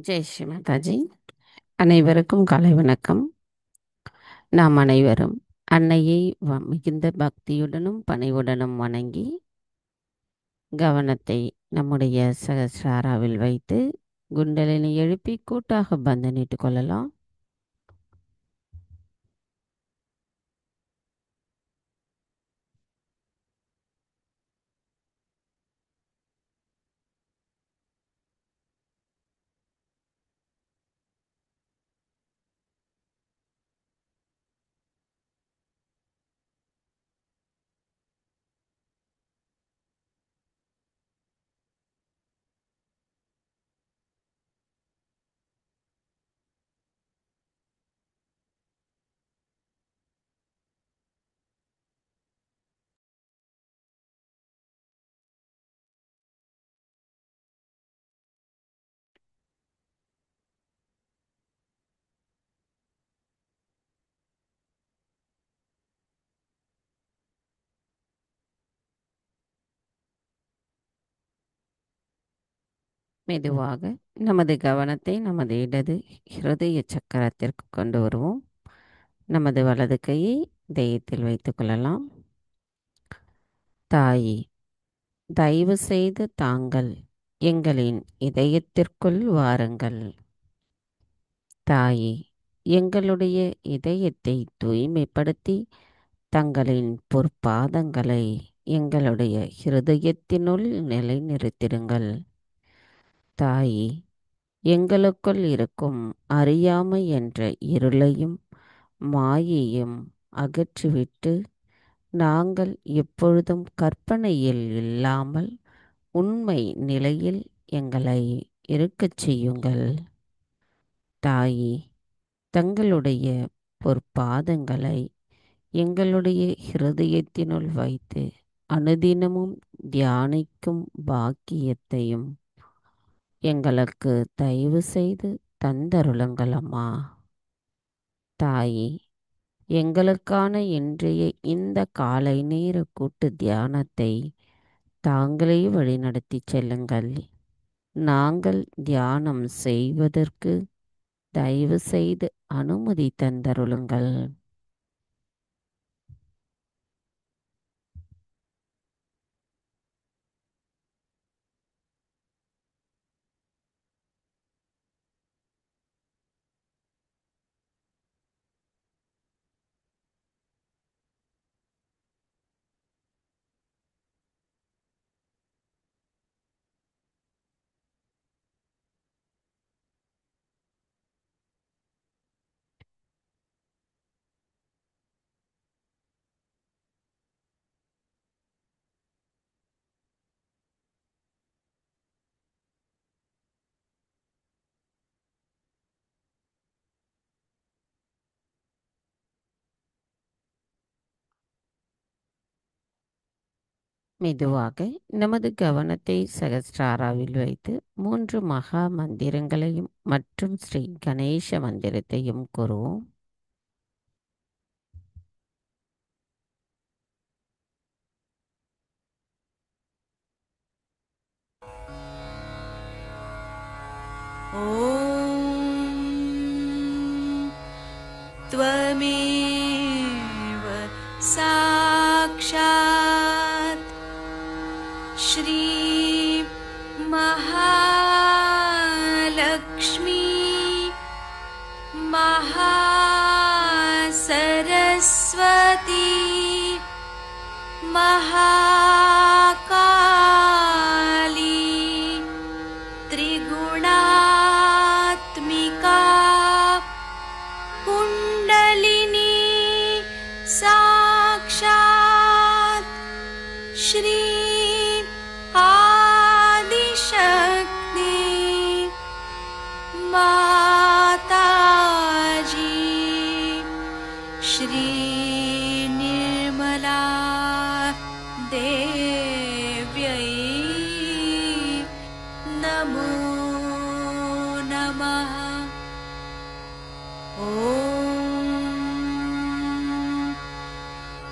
ஜெய் ஸ்ரீ மாதாஜி. அனைவருக்கும் காலை வணக்கம். நாம் அனைவரும் அன்னையை மிகுந்த பக்தியுடனும் பணிவுடனும் வணங்கி கவனத்தை நம்முடைய சகஸ்ராராவில் வைத்து குண்டலினி எழுப்பி கூட்டாக பந்தனிட்டு கொள்ளலாம். மெதுவாக நமது கவனத்தை நமது இடது ஹிருதய சக்கரத்திற்கு கொண்டு வருவோம். நமது வலது கையை இதயத்தில் வைத்துக் கொள்ளலாம். தாயே, தயவு செய்து தாங்கள் எங்களின் இதயத்திற்குள் வாருங்கள். தாயே, எங்களுடைய இதயத்தை தூய்மைப்படுத்தி தங்களின் பொற்பாதங்களை எங்களுடைய ஹிருதயத்தினுள் நிலைநிறுத்திடுங்கள். தாயே, எங்களுக்குள் இருக்கும் அறியாமை என்ற இருளையும் மாயையும் அகற்றிவிட்டு நாங்கள் எப்பொழுதும் கற்பனையில் இல்லாமல் உண்மை நிலையில் எங்களை இருக்கச் செய்யுங்கள். தாயே, தங்களுடைய பொற்பாதங்களை எங்களுடைய ஹிருதயத்தினுள் வைத்து அனுதினமும் தியானிக்கும் பாக்கியத்தையும் எங்களுக்கு தயவு செய்து தந்தருளுங்கள் அம்மா. தாயே, எங்களுக்கான இன்றைய இந்த காலை நேர கூட்டு தியானத்தை தாங்களே வழிநடத்தி செல்லுங்கள். நாங்கள் தியானம் செய்வதற்கு தயவு செய்து அனுமதி தந்தருளுங்கள். மெதுவாக நமது கவனத்தை சகஸ்ராராவில் வைத்து 3 மகா மந்திரங்களையும் மற்றும் ஸ்ரீ கணேச மந்திரத்தையும் கூறுவோம். ॐ त्वमेव साक्षात् श्री महालक्ष्मी महासरस्वती महाकाली त्रिगुणात्मिका कुण्डलिनी साक्षात् श्री आदिशक्ति माताजी श्री निर्मला देव्यै नमो नमः। ॐ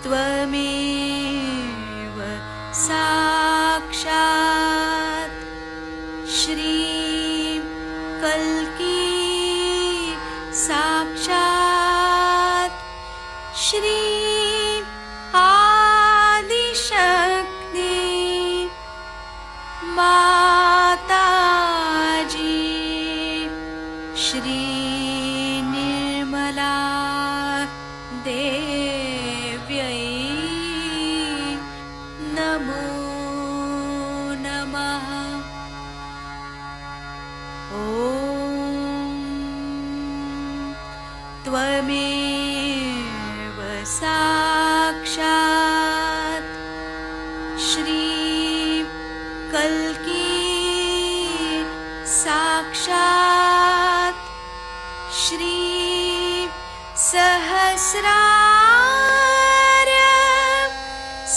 त्वमेव साक्षात् श्री कल्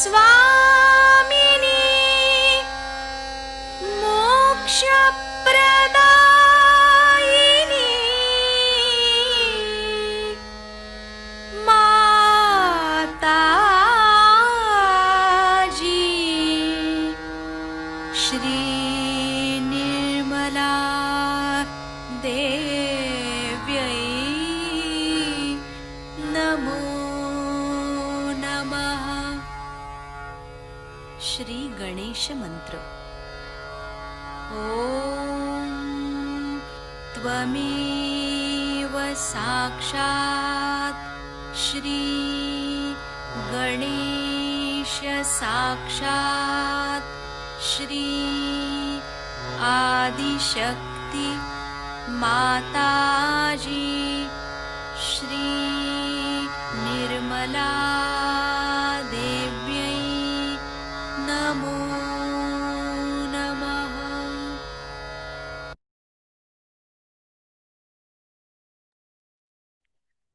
स्वामिनी मोक्षप्रदायिनी माताजी श्री निर्मला देव्यै नमो नमः। श्री गणेश मंत्र। ॐ त्वमेव साक्षात् श्री गणेश साक्षात् श्री आदिशक्ति माताजी श्री निर्मला देव्यै नमो नमः।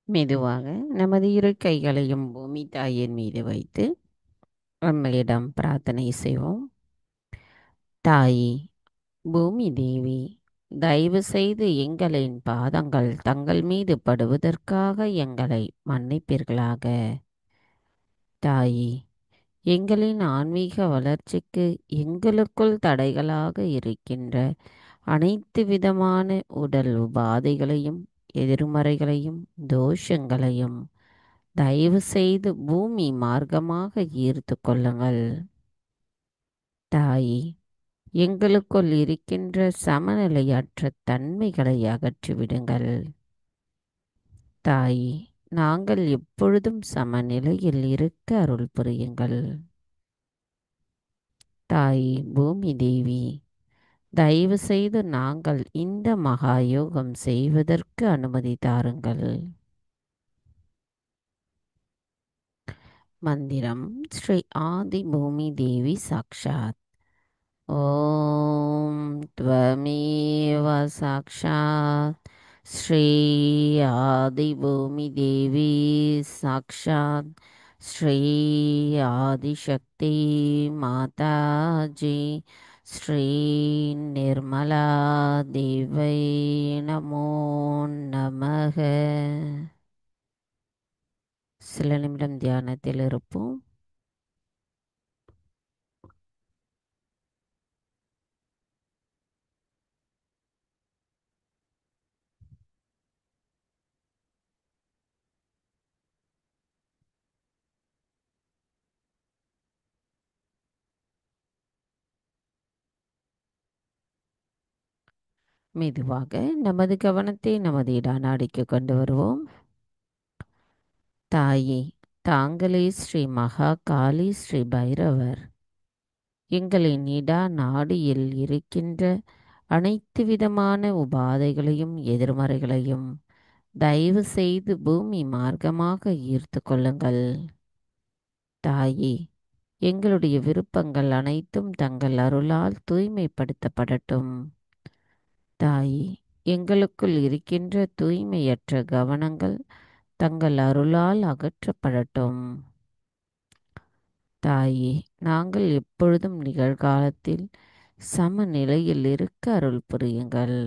மெதுவாக நமது இரு கைகளையும் பூமி தாயின் மீது வைத்து நம்மளிடம் பிரார்த்தனை செய்வோம். தாயி பூமி தேவி, தயவு செய்து எங்களின் பாதங்கள் தங்கள் மீது படுவதற்காக எங்களை மன்னிப்பீர்களாக. தாயி, எங்களின் ஆன்மீக வளர்ச்சிக்கு எங்களுக்குள் தடைகளாக இருக்கின்ற அனைத்து விதமான உடல் உபாதைகளையும் எதிர்மறைகளையும் தோஷங்களையும் தயவு செய்து பூமி மார்க்கமாக ஈர்த்து கொள்ளுங்கள். தாயி, எங்களுக்குள் இருக்கின்ற சமநிலையற்ற தன்மைகளை அகற்றிவிடுங்கள். தாயி, நாங்கள் எப்பொழுதும் சமநிலையில் இருக்க அருள் புரியுங்கள். தாயி பூமி தேவி, தயவு செய்து நாங்கள் இந்த மகா யோகம் செய்வதற்கு அனுமதி தாருங்கள். மந்திரம் ஸ்ரீ ஆதி பூமி தேவி சாக்ஷாத். ஓம் त्वमेव साक्षात् श्री आदिभूमि देवी साक्षात् श्री आदिशक्ति माताजी श्री निर्मला देवै नमो நமக. சில நிமிடம் தியானத்தில் இருப்போம். மெதுவாக நமது கவனத்தை நமது இடாநாடிக்கு கொண்டு வருவோம். தாயே, தாங்களே ஸ்ரீ மகா காளி ஸ்ரீ பைரவர். எங்களின் இடா நாடியில் இருக்கின்ற அனைத்து விதமான உபாதைகளையும் எதிர்மறைகளையும் தயவு செய்து பூமி மார்க்கமாக ஈர்த்து கொள்ளுங்கள். தாயே, எங்களுடைய விருப்பங்கள் அனைத்தும் தங்கள் அருளால் தூய்மைப்படுத்தப்படட்டும். தாயே, எங்களுக்குள் இருக்கின்ற தூய்மையற்ற கவனங்கள் தங்கள் அருளால் அகற்றப்படட்டும். தாயே, நாங்கள் எப்பொழுதும் நிகழ்காலத்தில் சமநிலையில் இருக்க அருள் புரியுங்கள்.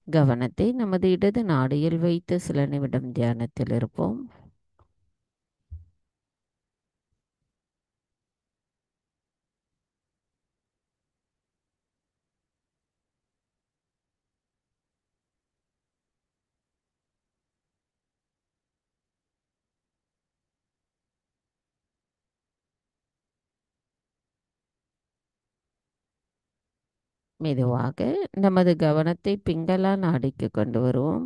கவனத்தை நமது இடது நாடியில் வைத்து சில நிமிடம் தியானத்தில் இருப்போம். மெதுவாக நமது கவனத்தை பிங்களா நாடிக்கு கொண்டு வருவோம்.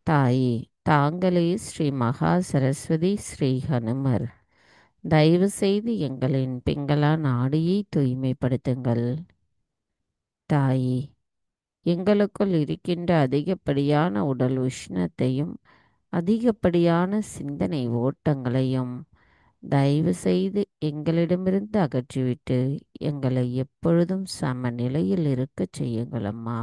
தாயே, தாங்களே ஸ்ரீ மகா சரஸ்வதி ஸ்ரீ ஹனுமர். தயவு செய்து எங்களின் பிங்களா நாடியை தூய்மைப்படுத்துங்கள். தாயே, எங்களுக்குள் இருக்கின்ற அதிகப்படியான உடல் உஷ்ணத்தையும் அதிகப்படியான சிந்தனை ஓட்டங்களையும் தயவு செய்து எங்களிடமிருந்து அகற்றிவிட்டு எங்களை எப்பொழுதும் சமநிலையில் இருக்கச் செய்யுங்கள் அம்மா.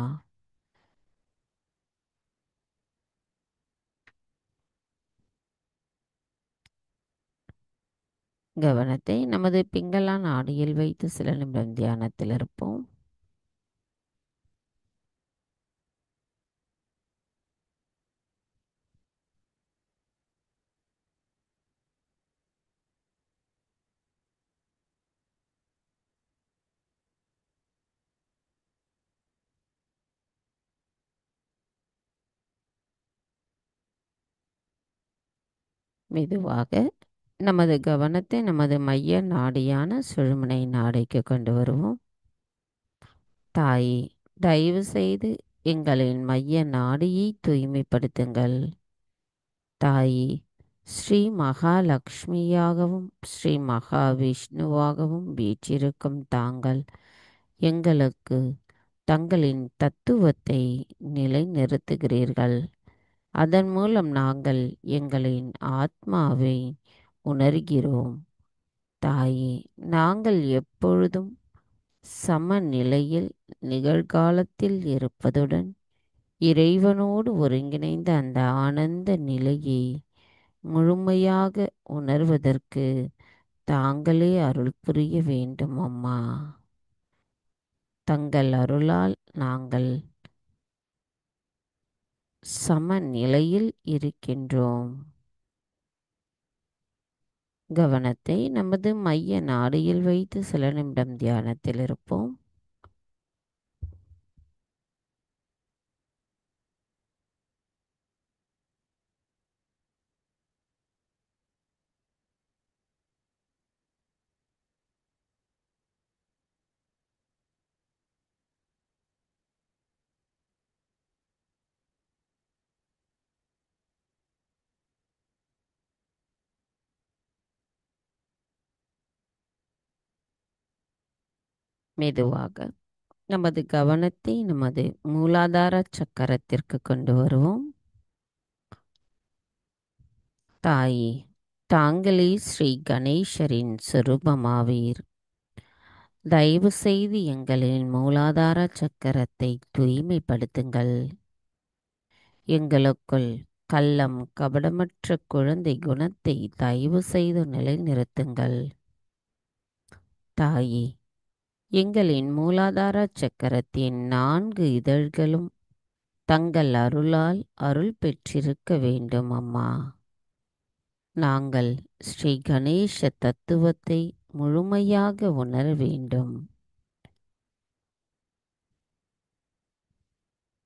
கவனத்தை நமது பிங்களா நாடியில் வைத்து சில நிமிடம் தியானத்தில் இருப்போம். மெதுவாக நமது கவனத்தை நமது மைய நாடியான சுழுமுனை நாடிக்கு கொண்டு வருவோம். தாயே, தயவு செய்து எங்களின் மைய நாடியை தூய்மைப்படுத்துங்கள். தாயே, ஸ்ரீ மகாலட்சுமியாகவும் ஸ்ரீ மகாவிஷ்ணுவாகவும் வீற்றிருக்கும் தாங்கள் எங்களுக்கு தங்களின் தத்துவத்தை நிலைநிறுத்துகிறீர்கள். அதன் மூலம் நாங்கள் எங்களின் ஆத்மாவை உணர்கிறோம். தாயே, நாங்கள் எப்பொழுதும் சமநிலையில் நிகழ்காலத்தில் இருப்பதுடன் இறைவனோடு ஒருங்கிணைந்த அந்த ஆனந்த நிலையை முழுமையாக உணர்வதற்கு தாங்களே அருள் புரிய வேண்டும் அம்மா. தங்கள் அருளால் நாங்கள் சமநிலையில் இருக்கின்றோம். கவனத்தை நமது மைய நாடியில் வைத்து சில நிமிடம் தியானத்தில் இருப்போம். மெதுவாக நமது கவனத்தை நமது மூலாதார சக்கரத்திற்கு கொண்டு வருவோம். தாயே, தாங்களே ஸ்ரீ கணேசரின் சொரூபமாவீர். தயவு செய்து எங்களின் மூலாதார சக்கரத்தை தூய்மைப்படுத்துங்கள். எங்களுக்குள் கள்ளம் கபடமற்ற குழந்தை குணத்தை தயவு செய்து நிலைநிறுத்துங்கள். தாயே, எங்களின் மூலாதார சக்கரத்தின் 4 இதழ்களும் தங்கள் அருளால் அருள் பெற்றிருக்க வேண்டும் அம்மா. நாங்கள் ஸ்ரீ கணேச தத்துவத்தை முழுமையாக உணர வேண்டும்.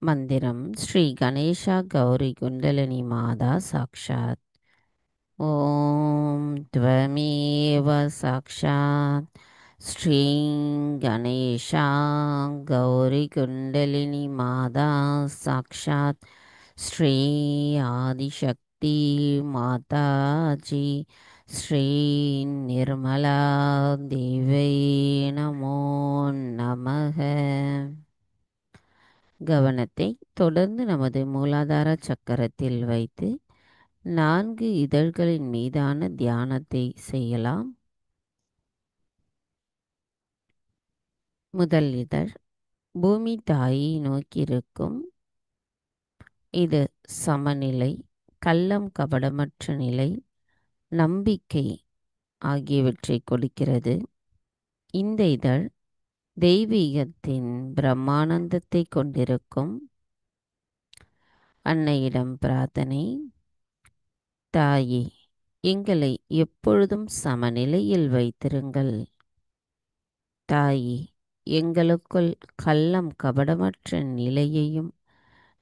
மந்திரம் ஸ்ரீ கணேசா கௌரி குண்டலினி மாதா சாக்ஷாத். ஓம் त्वमेव சாக்ஷாத் ஸ்ரீ கணேசா கௌரி குண்டலினி மாதா சாக்ஷாத் ஸ்ரீ ஆதிசக்தி மாதாஜி ஸ்ரீ நிர்மலா தேவை நமோ நமக. கவனத்தை தொடர்ந்து நமது மூலாதார சக்கரத்தில் வைத்து 4 இதழ்களின் மீதான தியானத்தை செய்யலாம். முதல் இதழ் பூமி தாயை நோக்கியிருக்கும். இது சமநிலை, கள்ளம் கபடமற்ற நிலை, நம்பிக்கை ஆகியவற்றை கொடுக்கிறது. இந்த இதழ் தெய்வீகத்தின் பிரம்மானந்தத்தை கொண்டிருக்கும். அன்னையிடம் பிரார்த்தனை. தாயே, எங்களை எப்பொழுதும் சமநிலையில் வைத்திருங்கள். தாயே, எங்களுக்குள் கள்ளம் கபடமற்ற நிலையையும்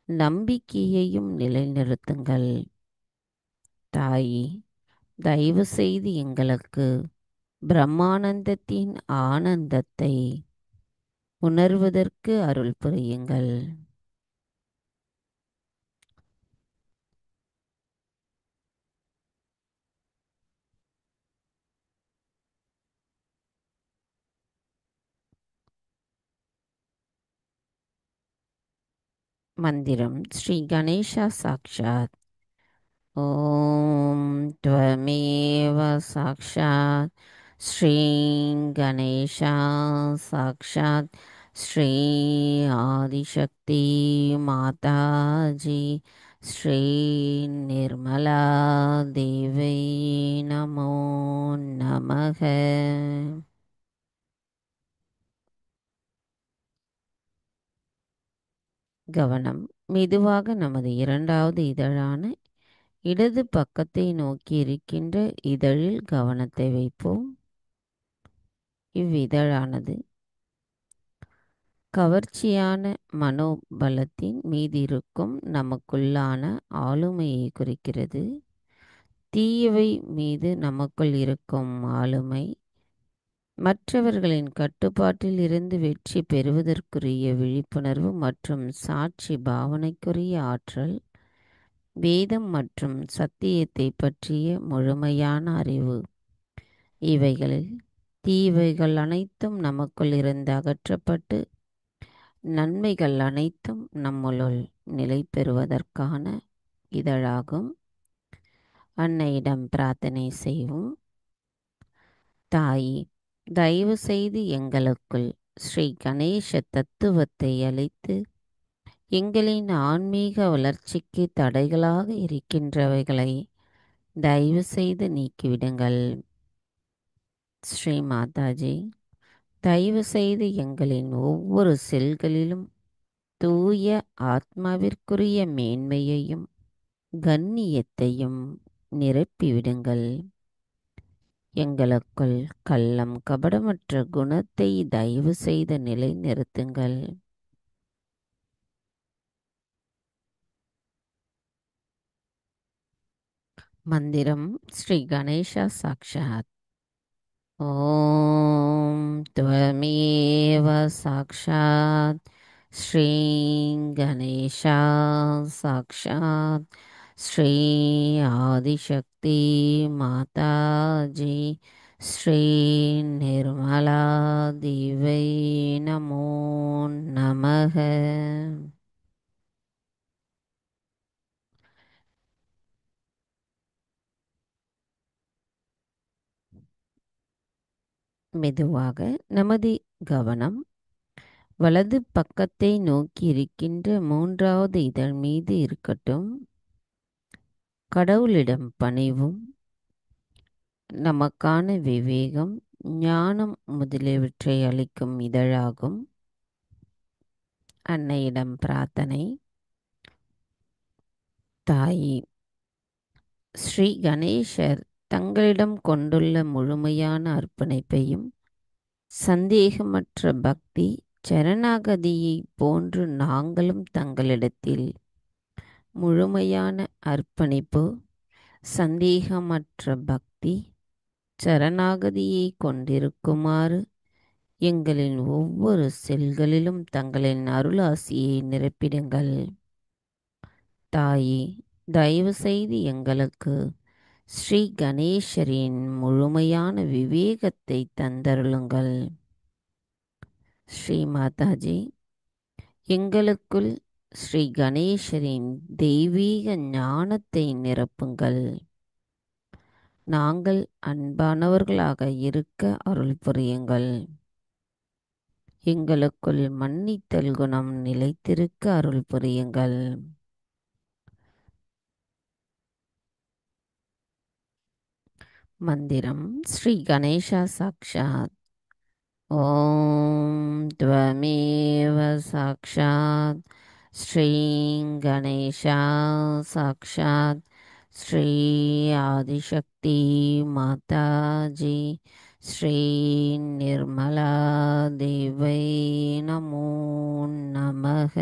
நம்பிக்கையையும் நிலைநிறுத்துங்கள். தாயே, தயவு செய்து எங்களுக்கு பிரம்மானந்தத்தின் ஆனந்தத்தை உணர்வதற்கு அருள் புரியுங்கள். மந்திரம் ஸ்ரீ கணேசா சாக்ஷாத். ஓம் त्वमेव சாக்ஷாத் ஸ்ரீ கணேசா சாக்ஷாத் ஸ்ரீ ஆதிசக்தி மாதாஜி ஸ்ரீ நிர்மலா தேவை நமோ நமக. கவனம். மெதுவாக நமது இரண்டாவது இதழான இடது பக்கத்தை நோக்கி இருக்கின்ற இதழில் கவனத்தை வைப்போம். இவ்விதழானது கவர்ச்சியான மனோபலத்தின் மீதிருக்கும் நமக்குள்ளான ஆளுமையை குறிக்கிறது. தீயவை மீது நமக்குள் இருக்கும் ஆளுமை மற்றவர்களின் கட்டுப்பாட்டில் இருந்து வெற்றி பெறுவதற்குரிய விழிப்புணர்வு மற்றும் சாட்சி பாவனைக்குரிய ஆற்றல், வேதம் மற்றும் சத்தியத்தை பற்றிய முழுமையான அறிவு. இவைகளில் தீவைகள் அனைத்தும் நமக்குள் இருந்து அகற்றப்பட்டு நன்மைகள் அனைத்தும் நம்மளுள் நிலை பெறுவதற்கான இதழாகும். அன்னையிடம் பிரார்த்தனை செய்வோம். தாயி, தயவு செய்து எங்களுக்குள் ஸ்ரீ கணேச தத்துவத்தை அளித்து எங்களின் ஆன்மீக வளர்ச்சிக்கு தடைகளாக இருக்கின்றவைகளை தயவு செய்து நீக்கிவிடுங்கள். ஸ்ரீ மாதாஜி, தயவு செய்து எங்களின் ஒவ்வொரு செல்களிலும் தூய ஆத்மாவிற்குரிய மேன்மையையும் கண்ணியத்தையும் நிரப்பிவிடுங்கள். எங்களுக்குள் கள்ளம் கபடமற்ற குணத்தை தயவு செய்து நிலைநிறுத்துங்கள். மந்திரம் ஸ்ரீ கணேசா சாக்ஷாத். ஓம் त्वमेव சாக்ஷாத் ஸ்ரீ கணேசா சாக்ஷாத் ஸ்ரீ ஆதிசக்தி மாதாஜி ஸ்ரீ நிர்மலா தேவை நமோ நமக. மெதுவாக நமது கவனம் வலது பக்கத்தை நோக்கி இருக்கின்ற மூன்றாவது இதழ் மீது இருக்கட்டும். கடவுளிடம் பணிவும் நமக்கான விவேகம், ஞானம் முதலியவற்றை அளிக்கும் இதழாகும். அன்னையிடம் பிரார்த்தனை. தாயி, ஸ்ரீ கணேசர் தங்களிடம் கொண்டுள்ள முழுமையான அர்ப்பணிப்பையும் சந்தேகமற்ற பக்தி சரணாகதியை போன்று நாங்களும் தங்களிடத்தில் முழுமையான அர்ப்பணிப்பு சந்தேகமற்ற பக்தி சரணாகதியை கொண்டிருக்குமாறு எங்களின் ஒவ்வொரு செல்களிலும் தங்களின் அருளாசியை நிரப்பிடுங்கள். தாயே, தயவு செய்து எங்களுக்கு ஸ்ரீ கணேசரின் முழுமையான விவேகத்தை தந்தருளுங்கள். ஸ்ரீ மாதாஜி, எங்களுக்குள் ஸ்ரீ கணேசரின் தெய்வீக ஞானத்தை நிரப்புங்கள். நாங்கள் அன்பானவர்களாக இருக்க அருள் புரியுங்கள். எங்களுக்குள் மன்னித்தல் குணம் நிலைத்திருக்க அருள் புரியுங்கள். மந்திரம் ஸ்ரீ கணேசா சாக்ஷாத். ஓம் त्वमेव சாக்ஷாத் ஸ்ரீ கணேசா சாக்ஷாத் ஸ்ரீ ஆதிசக்தி மாதாஜி ஸ்ரீ நிர்மலா தேவை நமோ நமக.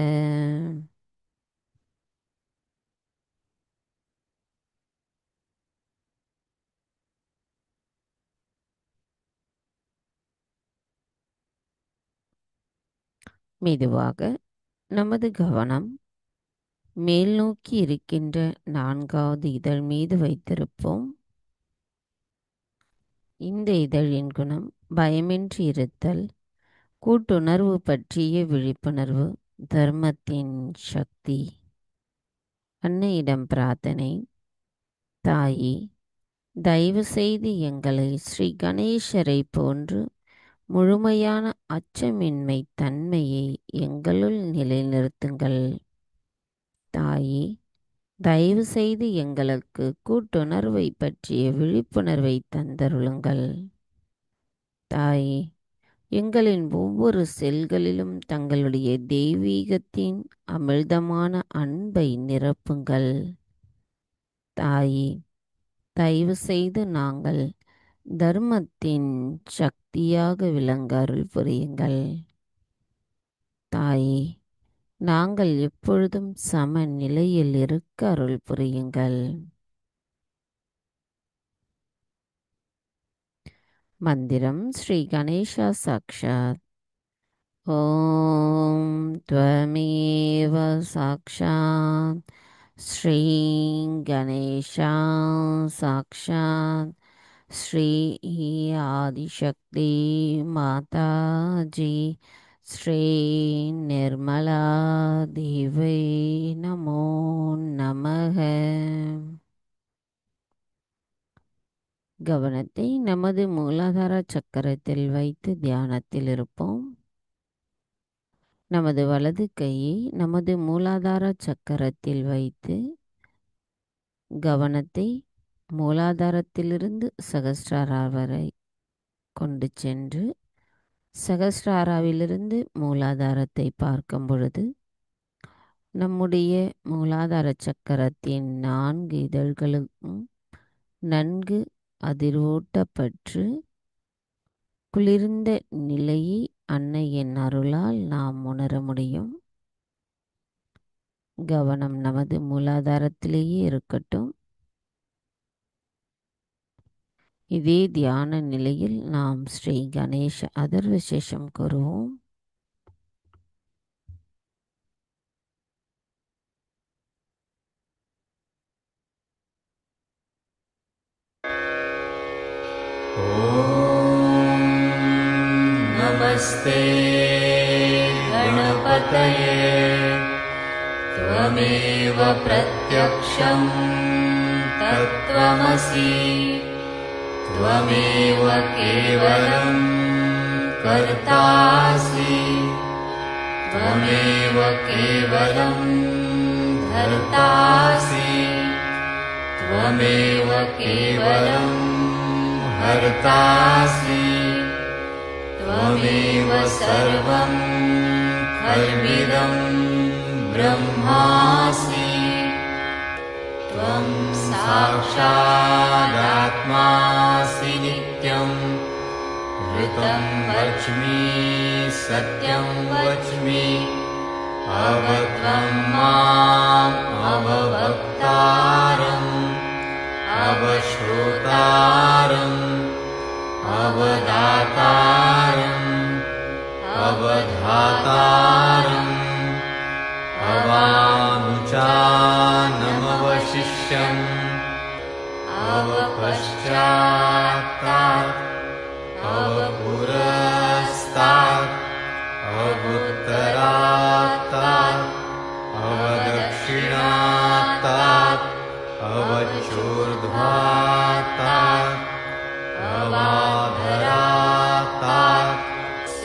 மெதுவாக நமது கவனம் மேல் நோக்கி இருக்கின்ற நான்காவது இதழ் மீது வைத்திருப்போம். இந்த இதழின் குணம் பயமின்றி இருத்தல், கூட்டுணர்வு பற்றிய விழிப்புணர்வு, தர்மத்தின் சக்தி. அன்னையிடம் பிரார்த்தனை. தாயே, தயவு செய்து எங்களை ஸ்ரீ கணேசரை போன்று முழுமையான அச்சமின்மை தன்மையை எங்களுள் நிலைநிறுத்துங்கள். தாயே, தயவு செய்து எங்களுக்கு கூட்டுணர்வை பற்றிய விழிப்புணர்வை தந்தருளுங்கள். தாயே, எங்களின் ஒவ்வொரு செல்களிலும் தங்களுடைய தெய்வீகத்தின் அமிர்தமான அன்பை நிரப்புங்கள். தாயே, தயவு செய்து நாங்கள் தர்மத்தின் சக்தியாக விளங்க அருள் புரியுங்கள். தாயே, நாங்கள் எப்பொழுதும் சமநிலையில் இருக்க அருள் புரியுங்கள். மந்திரம் ஸ்ரீ கணேசா சாக்ஷாத். ஓம் த்வமேவ சாக்ஷாத் ஸ்ரீ கணேசா சாக்ஷாத் ஸ்ரீ ஆதிசக்தி மாதாஜி ஸ்ரீ நிர்மலா தேவை நமோ நமக. கவனத்தை நமது மூலாதார சக்கரத்தில் வைத்து தியானத்தில் இருப்போம். நமது வலது கையை நமது மூலாதார சக்கரத்தில் வைத்து கவனத்தை மூலாதாரத்திலிருந்து சகஸ்ராரா வரை கொண்டு சென்று சகஸ்ராராவிலிருந்து மூலாதாரத்தை பார்க்கும் பொழுது நம்முடைய மூலாதார சக்கரத்தின் 4 இதழ்களும் நன்கு அதிர்வூட்டப்பட்டு குளிர்ந்த நிலையை அன்னையின் அருளால் நாம் உணர முடியும். கவனம் நமது மூலாதாரத்திலேயே இருக்கட்டும். இதே தியான நிலையில் நாம் ஸ்ரீ கணேஷ அதர்வசேஷம் கூறுவோம். नमस्ते गणपतये त्वमेव प्रत्यक्षं तत्त्वमसि त्वमेव केवलं कर्तासि त्वमेव केवलं धर्तासि त्वमेव केवलं हर्तासि त्वमेव सर्वं खल्विदं ब्रह्मासि त्वं साक्षादात्मासि नित्यं ऋतं वच्मि सत्यं वच्मि अवत्वं माम् अववक्तारम् अवश्रोतारम् अवदातारम् अवधातारम् अवानुचानमवशिष्यम् अवपश्चात्तात् अवपुरस्तात् अवुत्तरात्तात् अवदक्षिणात्तात् अवचोर्ध्वात्तात् अवाधरात्तात्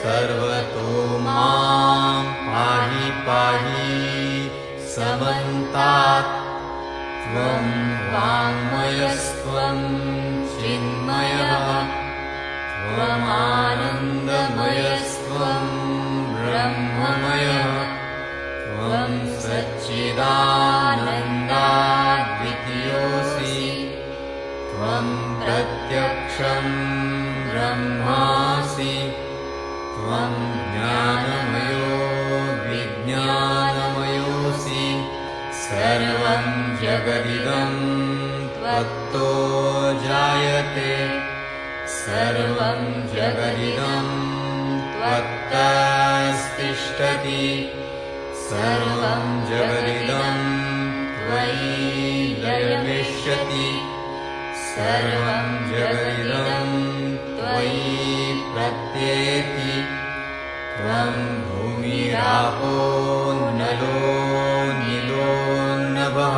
सर्वतो मां पाहि पाहि समन्तात् त्वं वाङ्मयस्त्वं चिन्मयः त्वमानन्दमयस्त्वं ब्रह्ममयः त्वं सच्चिदानन्दाद्वितीयोऽसि त्वं प्रत्यक्षं ब्रह्मासि त्वं ज्ञानमयो विज्ञानमयोऽसि सर्वं जगदिदं त्वत्तो जायते सर्वं जगदिदं त्वत्तस्तिष्ठति सर्वं जगदिदं त्वयि लयमिष्यति सर्वं जगदिदं त्वयि प्रत्येति त्वं भूमिरापो नलो नीलो नभः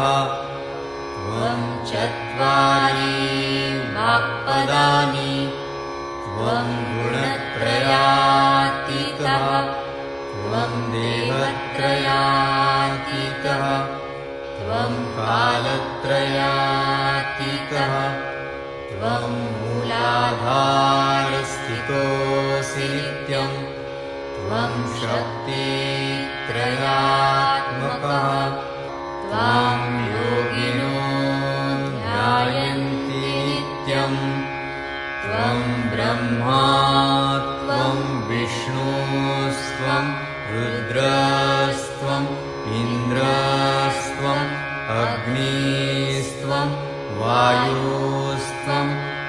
त्वं चत्वारि वाक्पदानि त्वं गुणत्रयातीतः त्वं देवत्रयातीतः त्वं कालत्रयातीतः त्वं मूलाधारस्थितोऽसि नित्यं त्वं शक्तित्रयात्मकः त्वां योगिनो ध्यायन्ति नित्यं त्वं ब्रह्मा त्वं विष्णुस्त्वं रुद्रस्त्वम् इन्द्रस्त्वम् अग्निस्त्वं वायुस्त्वं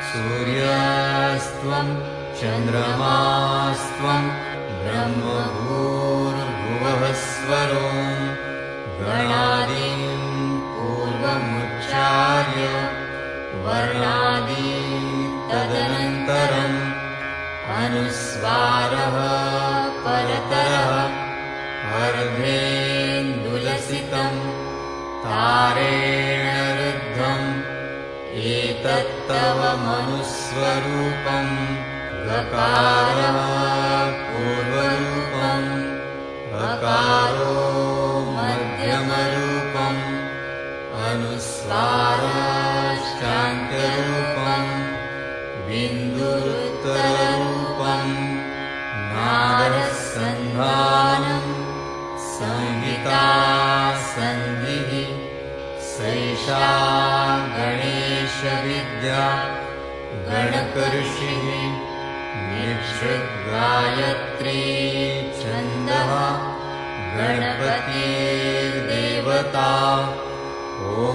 सूर्यस्त्वं चन्द्रमास्त्वं ब्रह्मभूर्भुवः स्वरो गणादीन् पूर्वमुच्चार्य वर्णादि तदनन्तरम् अनुस्वारः परतरः अर्धेन्दुलसितं तारेण रुद्धम् एतत्तव मनुस्वरूपं गकारः पूर्वरूपम् अकारो मध्यमरूपम् अनुस्वाराश्चान्त्यरूपम् बिन्दुरुत्तररूपम् नादसन्धानम् संहिता सन्धिः सैषा गणेशविद्या गणकऋषिः निःसृद्गायत्री छन्दः गणपतिर्देवता ॐ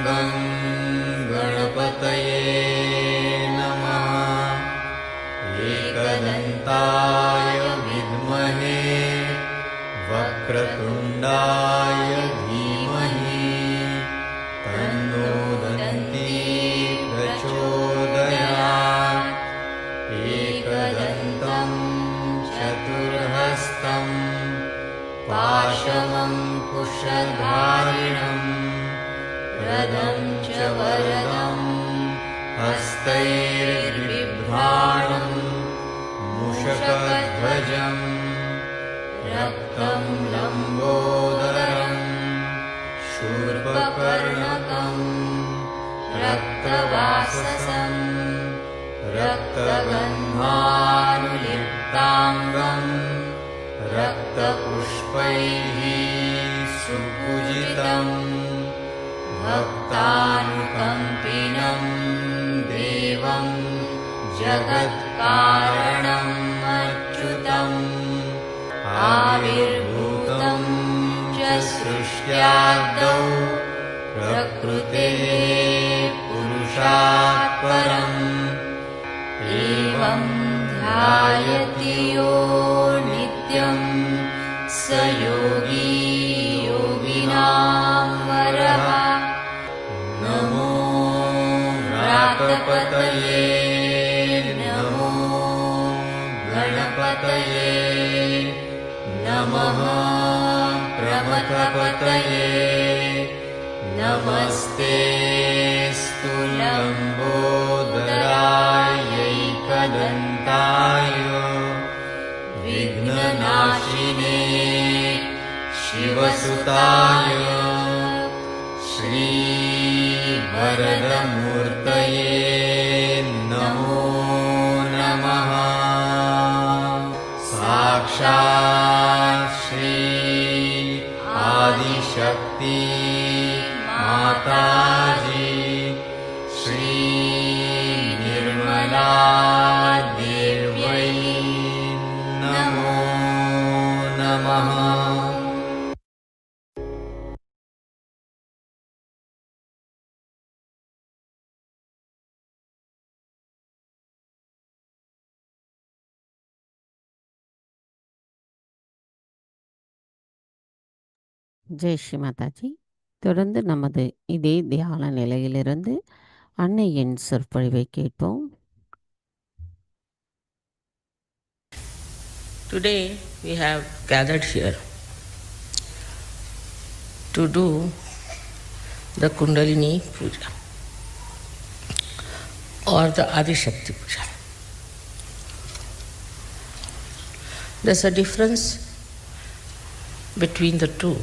गं गणपतये नमः एकदन्ताय विद्महे वक्रतुण्डाय धीमहि तन्नो दन्ती प्रचोदयात् एकदन्तं चतुर्हस्तं पाशमङ्कुशधारिणं रदं च वरदं हस्तैर्बिभ्राणं मूषकध्वजम् रक्तं लम्बोदरं शूर्पकर्णकं रक्तवाससं रक्तगन्धानुलिप्ताङ्गं रक्तपुष्पैः सुपूजितं भक्तानुकम्पिनं देवं जगत्कारणम् अच्युतम् आविर्भूतं च सृष्ट्यादौ प्रकृतेः पुरुषात् परम् एवं ध्यायति यो नित्यं स योगी योगिनां वरः नमो व्रातपतये नमो गणपतये नमः प्रमथपतये नमस्तेऽस्तु लम्बोदरायैकदन्ताय विघ्ननाशिने शिवसुताय श्रीवरदमूर्तये नमो नमः साक्षात् श्री आदिशक्ति माताजी श्री निर्मला देव्यै नमो नमः। ஜெய் ஸ்ரீ மாதாஜி. தொடர்ந்து நமது இதே தியான நிலையிலிருந்து அன்னையின் சொற்பொழிவை கேட்போம். Today we have gathered here to do the Kundalini Puja or the Adi Shakti Puja. There's a difference between the two.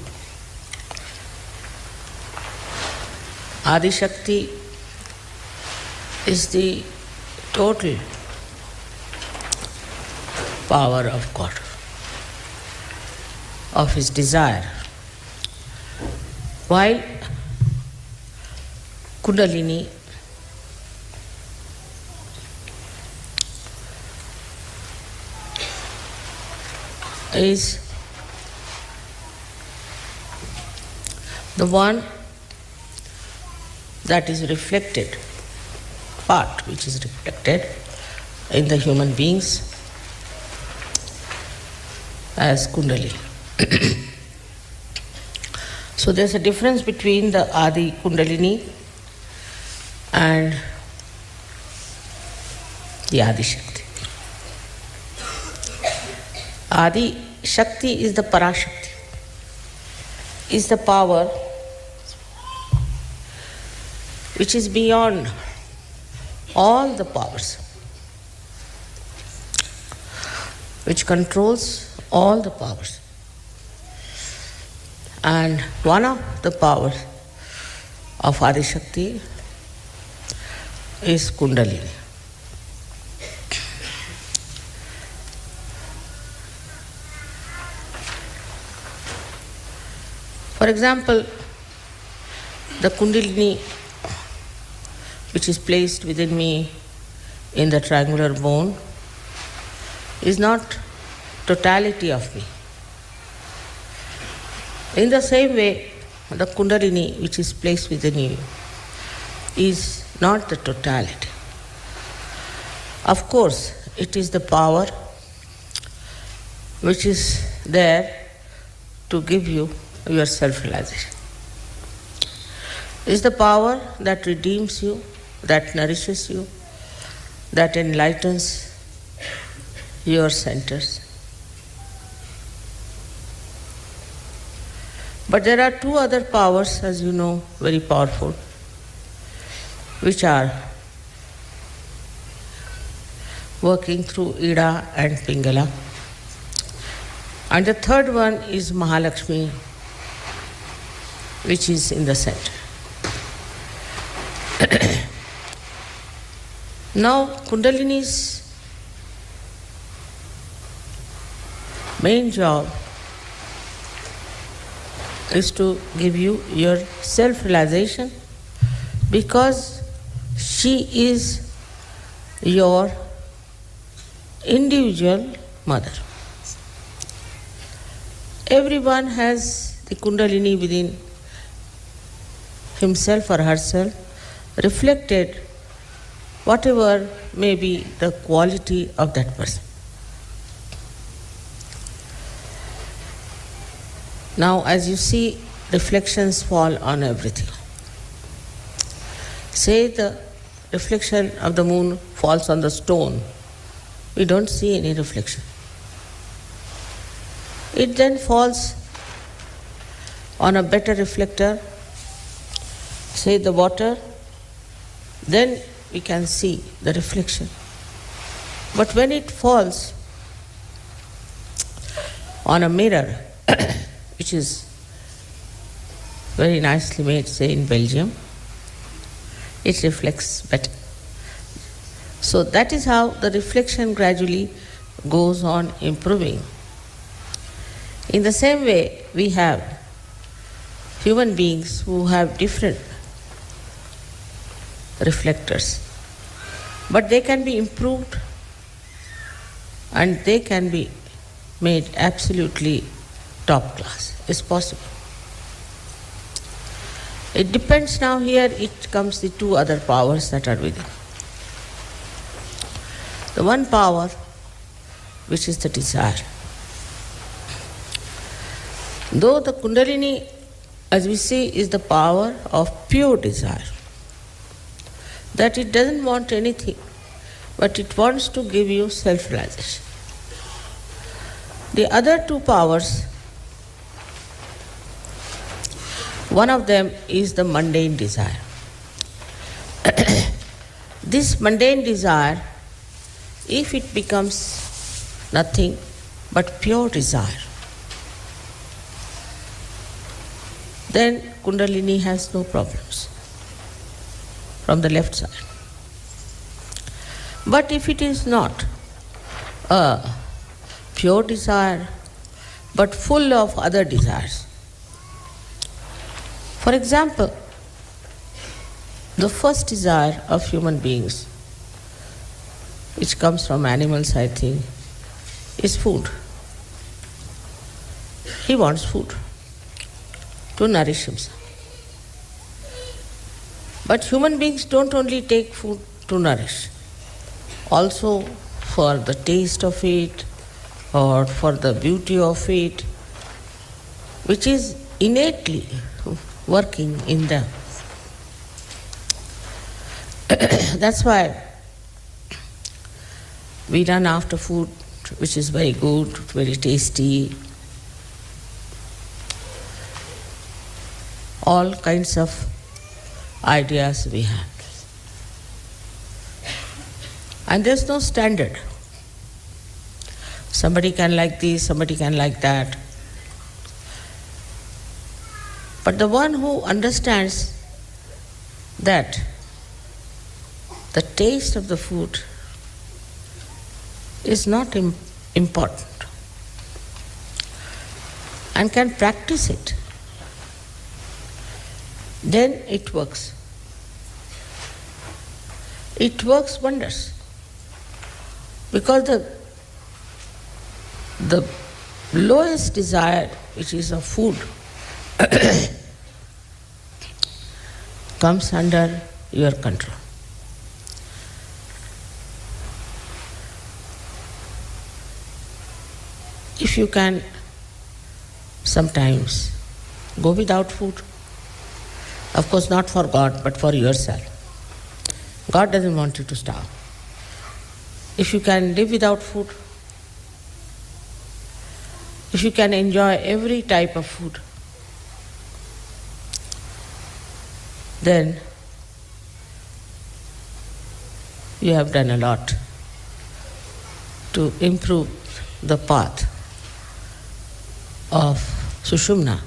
Adi Shakti is the total power of God, of his desire, while Kundalini is the one that is reflected, part which is reflected in the human beings as Kundalini. So there's a difference between the Adi Kundalini and the Adi Shakti. Adi Shakti is the Parashakti, is the power which is beyond all the powers, which controls all the powers. And one of the powers of Adi Shakti is Kundalini. For example, the Kundalini which is placed within me in the triangular bone is not totality of me. In the same way, the Kundalini which is placed within you is not the totality. Of course, it is the power which is there to give you your self-realization. It is the power that redeems you, that nourishes you, that enlightens your centers. But there are two other powers, as you know, very powerful, which are working through Ida and Pingala. And the third one is Mahalakshmi, which is in the center. Now, Kundalini's main job is to give you your self-realization, because she is your individual mother. Everyone has the Kundalini within himself or herself, reflected whatever may be the quality of that person. Now, as you see, reflections fall on everything. Say the reflection of the moon falls on the stone, we don't see any reflection. It then falls on a better reflector, say the water, then we can see the reflection. But when it falls on a mirror, which is very nicely made, say in Belgium, it reflects better. So that is how the reflection gradually goes on improving. In the same way, we have human beings who have different reflectors, but they can be improved and they can be made absolutely top class. It's possible. It depends now, here it comes the two other powers that are within. The one power, which is the desire. Though the Kundalini, as we see, is the power of pure desire, that it doesn't want anything, but it wants to give you self-realization. The other two powers, one of them is the mundane desire. This mundane desire, if it becomes nothing but pure desire, then Kundalini has no problems. from the left side. But if it is not a pure desire, but full of other desires, for example, the first desire of human beings, which comes from animals, I think, is food. He wants food to nourish himself. But human beings don't only take food to nourish, also for the taste of it or for the beauty of it, which is innately working in them. That's why we run after food which is very good, very tasty, all kinds of ideas we have. And there's no standard. Somebody can like this, somebody can like that. But the one who understands that the taste of the food is not important and can practice it, then it works. It works wonders. Because the lowest desire, which is of food, comes under your control. If you can sometimes go without food, of course not for God, but for yourself. God doesn't want you to starve. If you can live without food, if you can enjoy every type of food, then you have done a lot to improve the path of Sushumna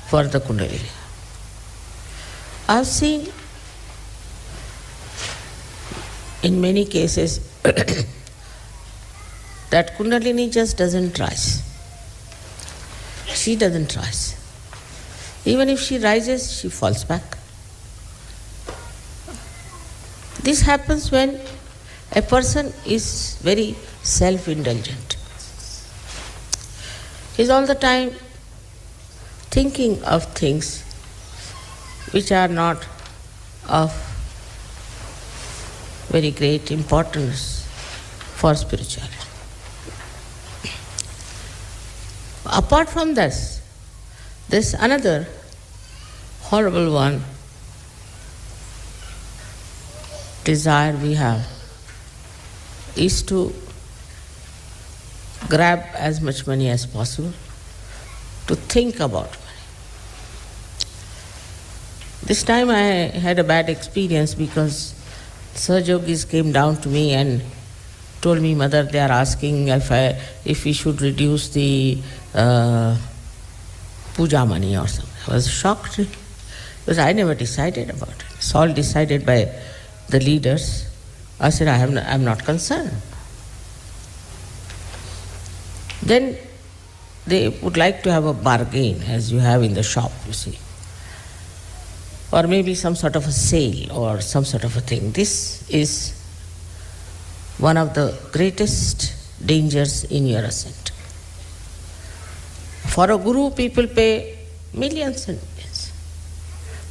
for the Kundalini. I've seen in many cases that Kundalini just doesn't rise. She doesn't rise. Even if she rises, she falls back. This happens when a person is very self-indulgent. He's all the time thinking of things which are not of very great importance for spirituality. Apart from this, there's another horrible one desire we have is to grab as much money as possible, to think about money. This time I had a bad experience because Saj Yogis came down to me and told me, Mother, they are asking if we should reduce the puja money or something. I was shocked because I never decided about it. It's all decided by the leaders. I said, I'm not concerned. Then they would like to have a bargain, as you have in the shop, you see. Or maybe some sort of a sale or some sort of a thing. This is one of the greatest dangers in your ascent. For a guru, people pay millions and millions.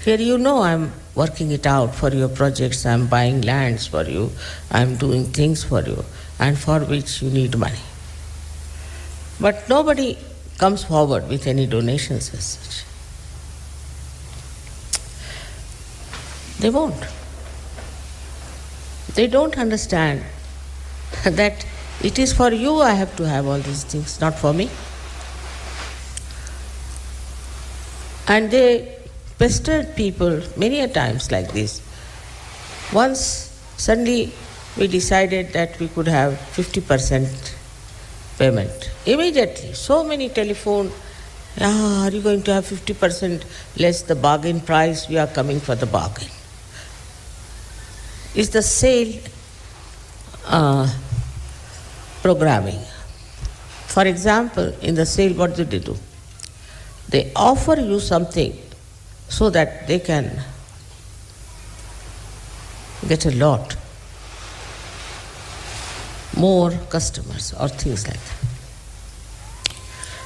Here you know I'm working it out for your projects, I'm buying lands for you, I'm doing things for you, and for which you need money. But nobody comes forward with any donations as such. They won't. They don't understand that it is for you I have to have all these things, not for me. And they pestered people many a times like this. Once suddenly we decided that we could have 50% payment. Immediately, so many telephone, are you going to have 50% less the bargain price? We are coming for the bargain. is the sale programming. For example, in the sale, what do they do? They offer you something so that they can get a lot more customers or things like that.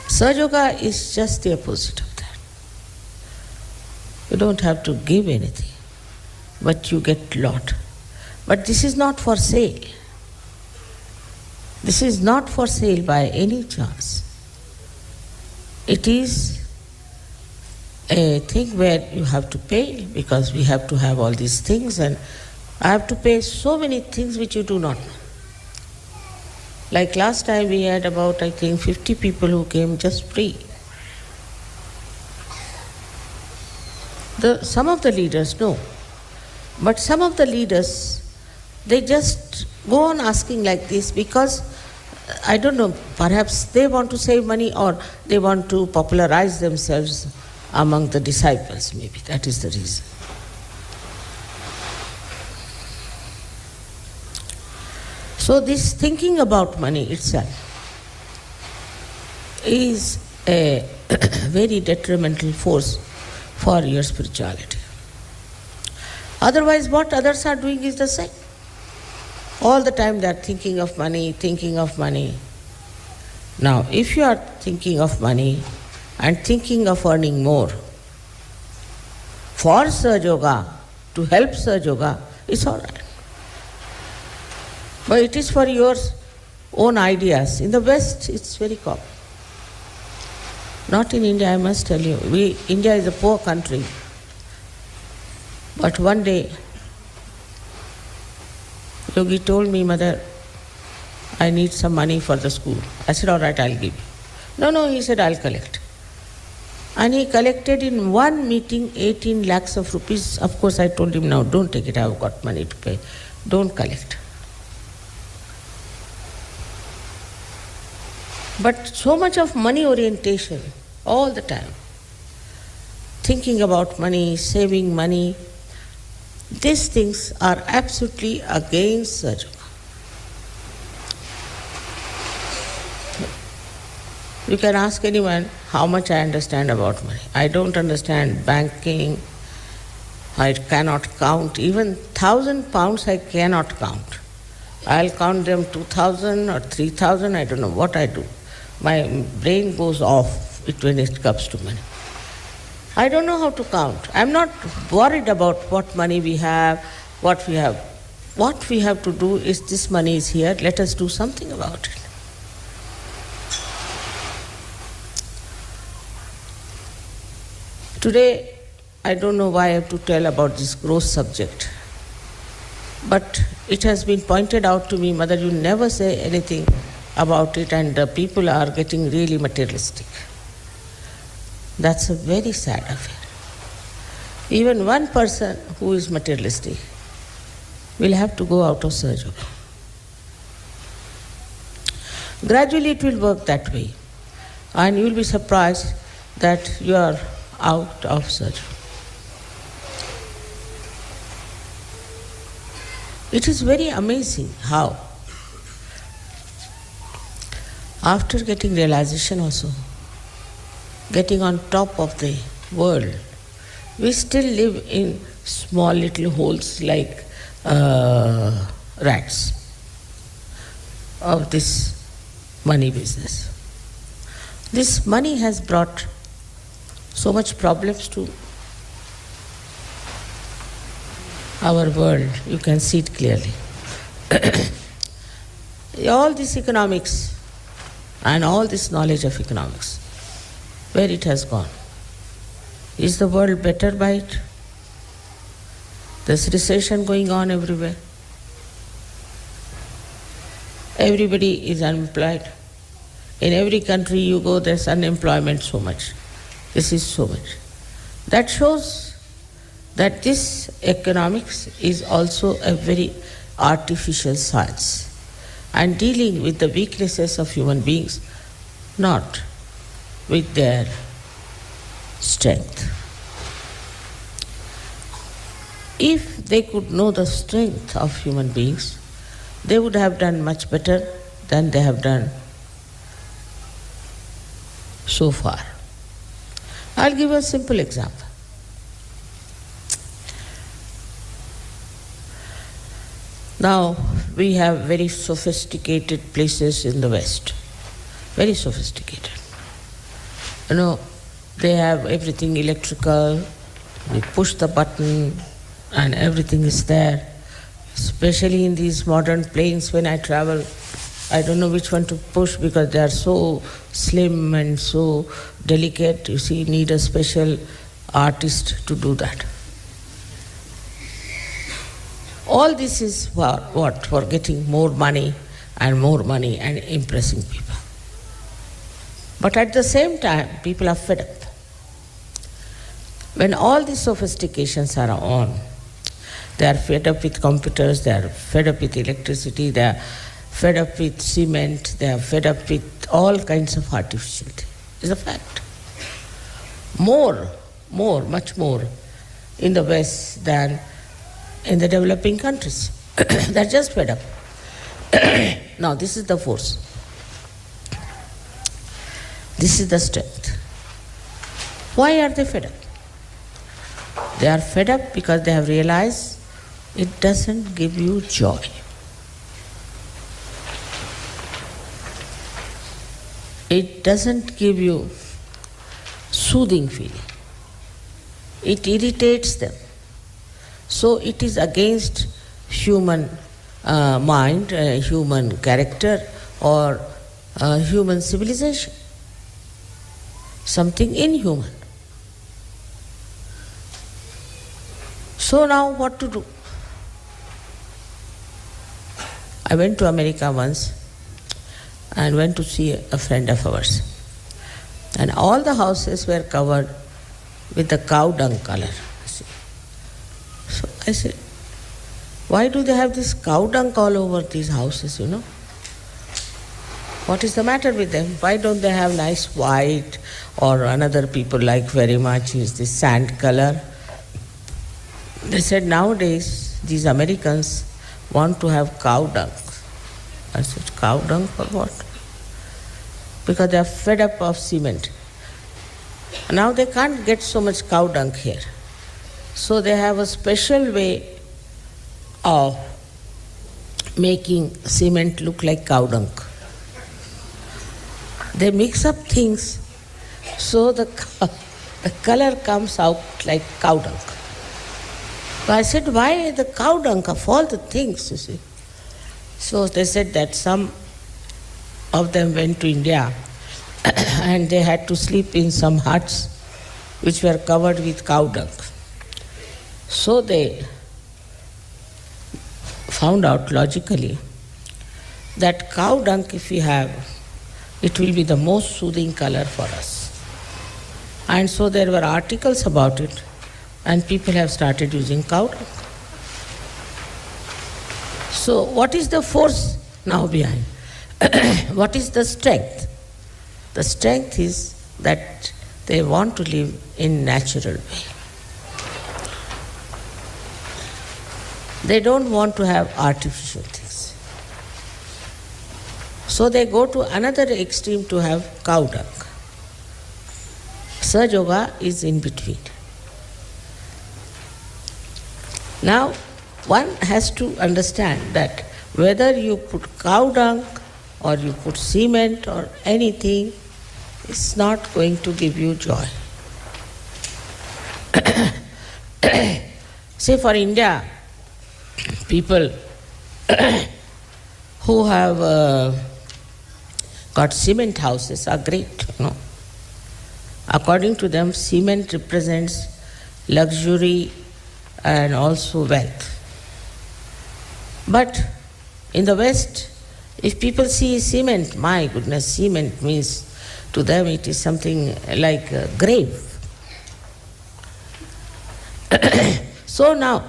Sahaja Yoga is just the opposite of that. You don't have to give anything, but you get lot. But this is not for sale. This is not for sale by any chance. It is a thing where you have to pay, because we have to have all these things, and I have to pay so many things which you do not know. Like last time we had about, I think, 50 people who came just free. Some of the leaders know, but some of the leaders, they just go on asking like this because, I don't know, perhaps they want to save money or they want to popularize themselves among the disciples, maybe. That is the reason. So this thinking about money itself is a very detrimental force for your spirituality. Otherwise, what others are doing is the same. All the time they are thinking of money, thinking of money. Now, if you are thinking of money and thinking of earning more, for Sahaja Yoga, to help Sahaja Yoga, it's all right. But it is for your own ideas. In the West, it's very common. Not in India, I must tell you. India is a poor country. But one day, Yogi told me, Mother, I need some money for the school. I said, all right, I'll give you. No, he said, I'll collect. And he collected in one meeting 18 lakhs of rupees. Of course, I told him, no, don't take it, I've got money to pay. Don't collect. But so much of money orientation, all the time. Thinking about money, saving money, these things are absolutely against Sahaja Yoga. You can ask anyone how much I understand about money. I don't understand banking. I cannot count. Even 1,000 pounds I cannot count. I'll count them 2,000 or 3,000, I don't know what I do. My brain goes off when it comes to money. I don't know how to count. I'm not worried about what money we have, what we have. What we have to do is, this money is here, let us do something about it. Today, I don't know why I have to tell about this gross subject, but it has been pointed out to me, Mother, you never say anything about it, and the people are getting really materialistic. That's a very sad affair. Even one person who is materialistic will have to go out of Sahaja Yoga. Gradually it will work that way, and you will be surprised that you are out of Sahaja Yoga. It is very amazing how, after getting realization also, getting on top of the world, we still live in small little holes like rats of this money business. This money has brought so much problems to our world. You can see it clearly. All this economics and all this knowledge of economics, where it has gone? Is the world better by it? There's recession going on everywhere. Everybody is unemployed. In every country you go, there's unemployment so much. This is so much. That shows that this economics is also a very artificial science, and dealing with the weaknesses of human beings, not with their strength. If they could know the strength of human beings, they would have done much better than they have done so far. I'll give a simple example. Now, we have very sophisticated places in the West, very sophisticated. You know, they have everything electrical, we push the button and everything is there. Especially in these modern planes, when I travel, I don't know which one to push because they are so slim and so delicate. You see, need a special artist to do that. All this is for what? For getting more money and impressing people. But at the same time, people are fed up. When all these sophistications are on, they are fed up with computers, they are fed up with electricity, they are fed up with cement, they are fed up with all kinds of artificial things. It's a fact. Much more in the West than in the developing countries. They're just fed up. Now, this is the force. This is the strength. Why are they fed up? They are fed up because they have realized it doesn't give you joy. It doesn't give you soothing feeling. It irritates them. So it is against human mind, human character, or human civilization. Something inhuman. So now what to do? I went to America once and went to see a friend of ours. And all the houses were covered with the cow dung color. So I said, why do they have this cow dung all over these houses, you know? What is the matter with them? Why don't they have nice white, or another people like very much is this sand color? They said nowadays these Americans want to have cow dung. I said, cow dung for what? Because they are fed up of cement. Now they can't get so much cow dung here. So they have a special way of making cement look like cow dung. They mix up things so the color comes out like cow dung. So I said, why the cow dung of all the things, you see? So they said that some of them went to India and they had to sleep in some huts which were covered with cow dung. So they found out logically that cow dung, if we have, it will be the most soothing color for us. And so there were articles about it, and people have started using cow dung. So what is the force now behind? What is the strength? The strength is that they want to live in natural way. They don't want to have artificial things. So they go to another extreme to have cow dung. Sahaja Yoga is in between. Now, one has to understand that whether you put cow dung or you put cement or anything, it's not going to give you joy. Say for India, people who have got cement houses are great, you know. According to them, cement represents luxury and also wealth. But in the West, if people see cement, my goodness, cement means to them it is something like a grave. So now,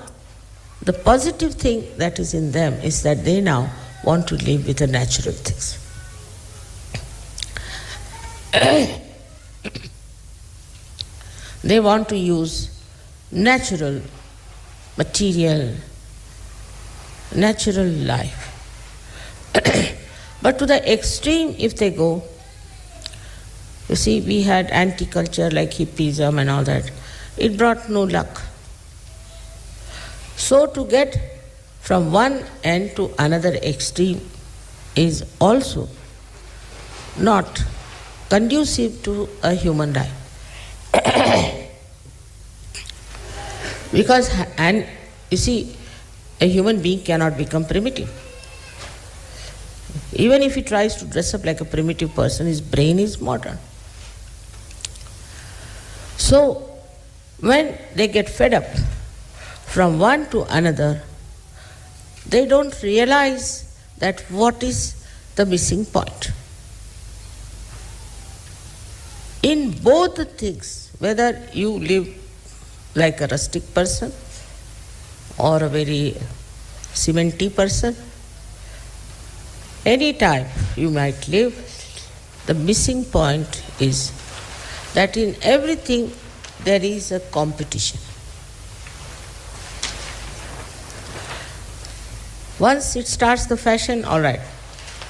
the positive thing that is in them is that they now want to live with the natural things. They want to use natural material, natural life. But to the extreme, if they go, you see, we had anti-culture like hippism and all that. It brought no luck. So to get from one end to another extreme is also not conducive to a human life. Because, and you see, a human being cannot become primitive. Even if he tries to dress up like a primitive person, his brain is modern. So, when they get fed up from one to another, they don't realize that what is the missing point. In both the things, whether you live like a rustic person or a very cementy person, any type you might live, the missing point is that in everything there is a competition. Once it starts the fashion, all right,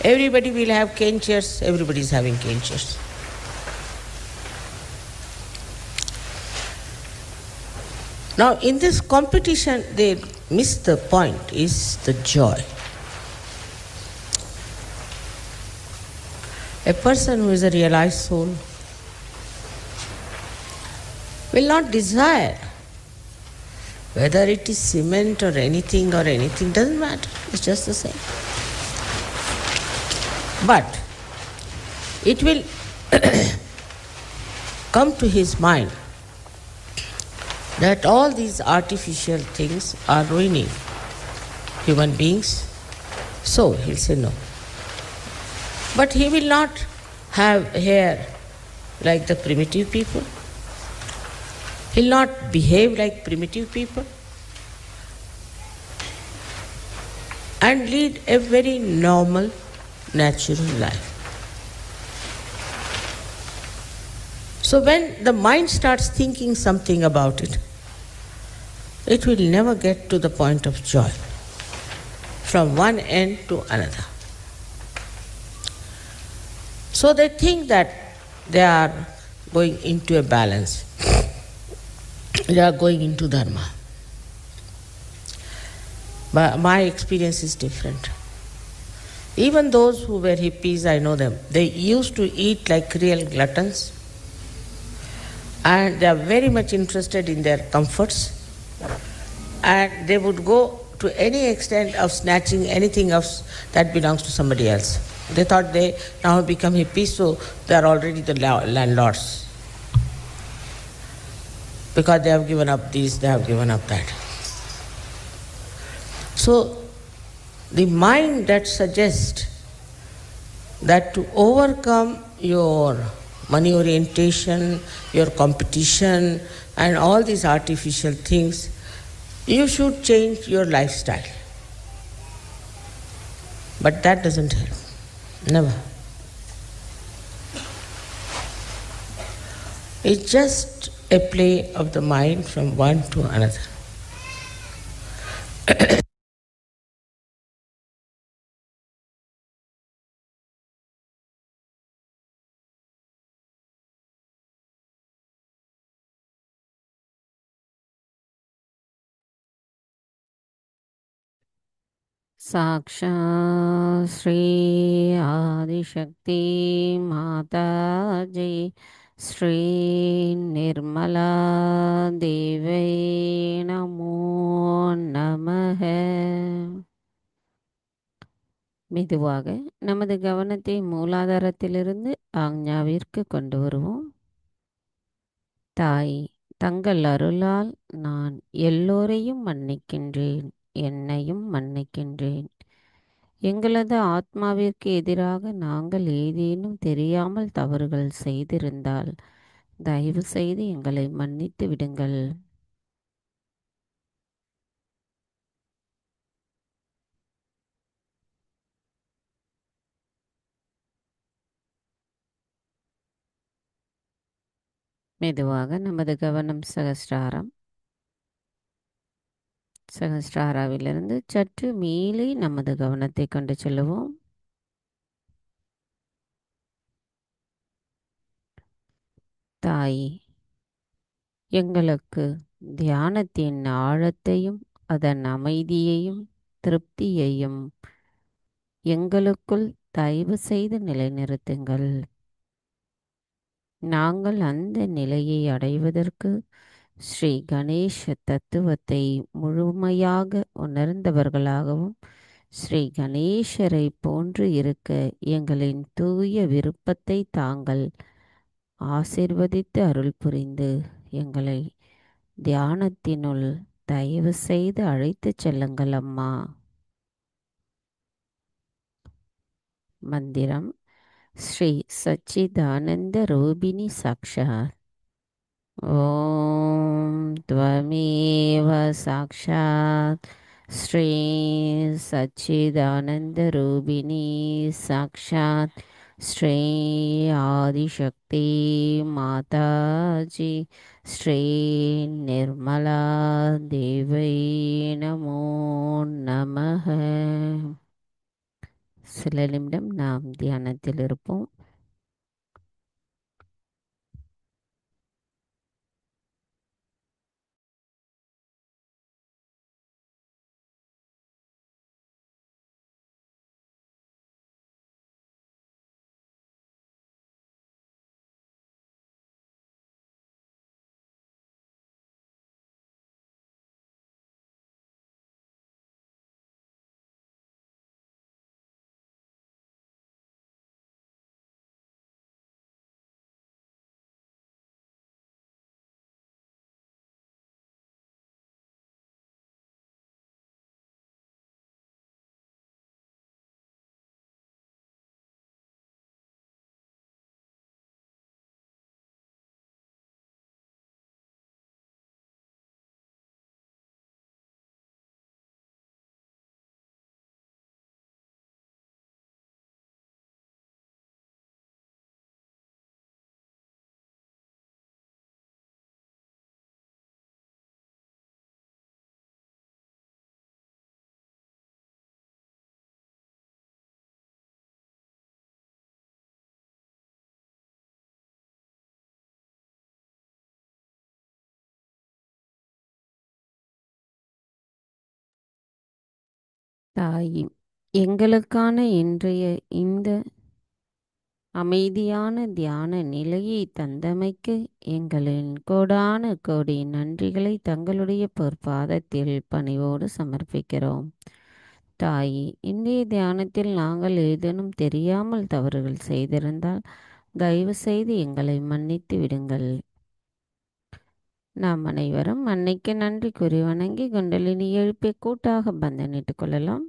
everybody will have cane chairs, everybody is having cane chairs. Now in this competition they miss the point, is the joy. A person who is a realized soul will not desire whether it is cement or anything, doesn't matter, it's just the same. But it will come to his mind that all these artificial things are ruining human beings, so he'll say no. But he will not have hair like the primitive people. He'll not behave like primitive people and lead a very normal, natural life. So when the mind starts thinking something about it, it will never get to the point of joy from one end to another. So they think that they are going into a balance. They are going into dharma. But my experience is different. Even those who were hippies, I know them, they used to eat like real gluttons, and they are very much interested in their comforts, and they would go to any extent of snatching anything else that belongs to somebody else. They thought they now have become hippies, so they are already the landlords. Because they have given up this, they have given up that. So the mind that suggests that to overcome your money orientation, your competition, and all these artificial things, you should change your lifestyle. But that doesn't help. Never. It's just a play of the mind from one to another. साक्षात् श्री आदिशक्ति माता जी श्री निर्मला देवी नमो நமः. மெதுவாக நமது கவனத்தை மூலாதாரத்திலிருந்து ஆக்ஞாவிற்கு கொண்டு வருவோம். தாய், தங்கள் அருளால் நான் எல்லோரையும் மன்னிக்கின்றேன், என்னையும் மன்னிக்கின்றேன். எங்களது ஆத்மாவிற்கு எதிராக நாங்கள் ஏதேனும் தெரியாமல் தவறுகள் செய்திருந்தால் தயவு செய்து எங்களை மன்னித்து விடுங்கள். மெதுவாக நமது கவனம் சகஸ்ராரம். சகஸ்ராராவிலிருந்து சற்று மேலே நமது கவனத்தை கொண்டு செல்லுவோம். தாய், எங்களுக்கு தியானத்தின் ஆழத்தையும் அதன் அமைதியையும் திருப்தியையும் எங்களுக்குள் தயவு செய்து நிலைநிறுத்துங்கள். நாங்கள் அந்த நிலையை அடைவதற்கு ஸ்ரீ கணேச தத்துவத்தை முழுமையாக உணர்ந்தவர்களாகவும் ஸ்ரீ கணேசரை போன்று இருக்க எங்களின் தூய விருப்பத்தை தாங்கள் ஆசிர்வதித்து அருள் புரிந்து எங்களை தியானத்தினுள் தயவு செய்து அழைத்துச் செல்லுங்கள் அம்மா. மந்திரம் ஸ்ரீ சச்சிதானந்த ரூபிணி சாக்ஷாத். ஓம் त्वमेव साक्षात् श्री सच्चिदानन्दरूपिणी साक्षात् श्री आदिशक्ति माताजी श्री निर्मला देवै नमो நமः. சில நிமிடம் நாம் தியானத்தில் இருப்போம். தாய், எங்களுக்கான இன்றைய இந்த அமைதியான தியான நிலையை தந்தமைக்கு எங்களின் கோடான கோடி நன்றிகளை தங்களுடைய பொற்பாதத்தில் பணிவோடு சமர்ப்பிக்கிறோம். தாயி, இன்றைய தியானத்தில் நாங்கள் ஏதேனும் தெரியாமல் தவறுகள் செய்திருந்தால் தயவு செய்து எங்களை மன்னித்து விடுங்கள். நாம் அனைவரும் அன்னைக்கு நன்றி கூறி வணங்கி குண்டலினி எழுப்பி கூட்டாக பந்தனிட்டுக் கொள்ளலாம்.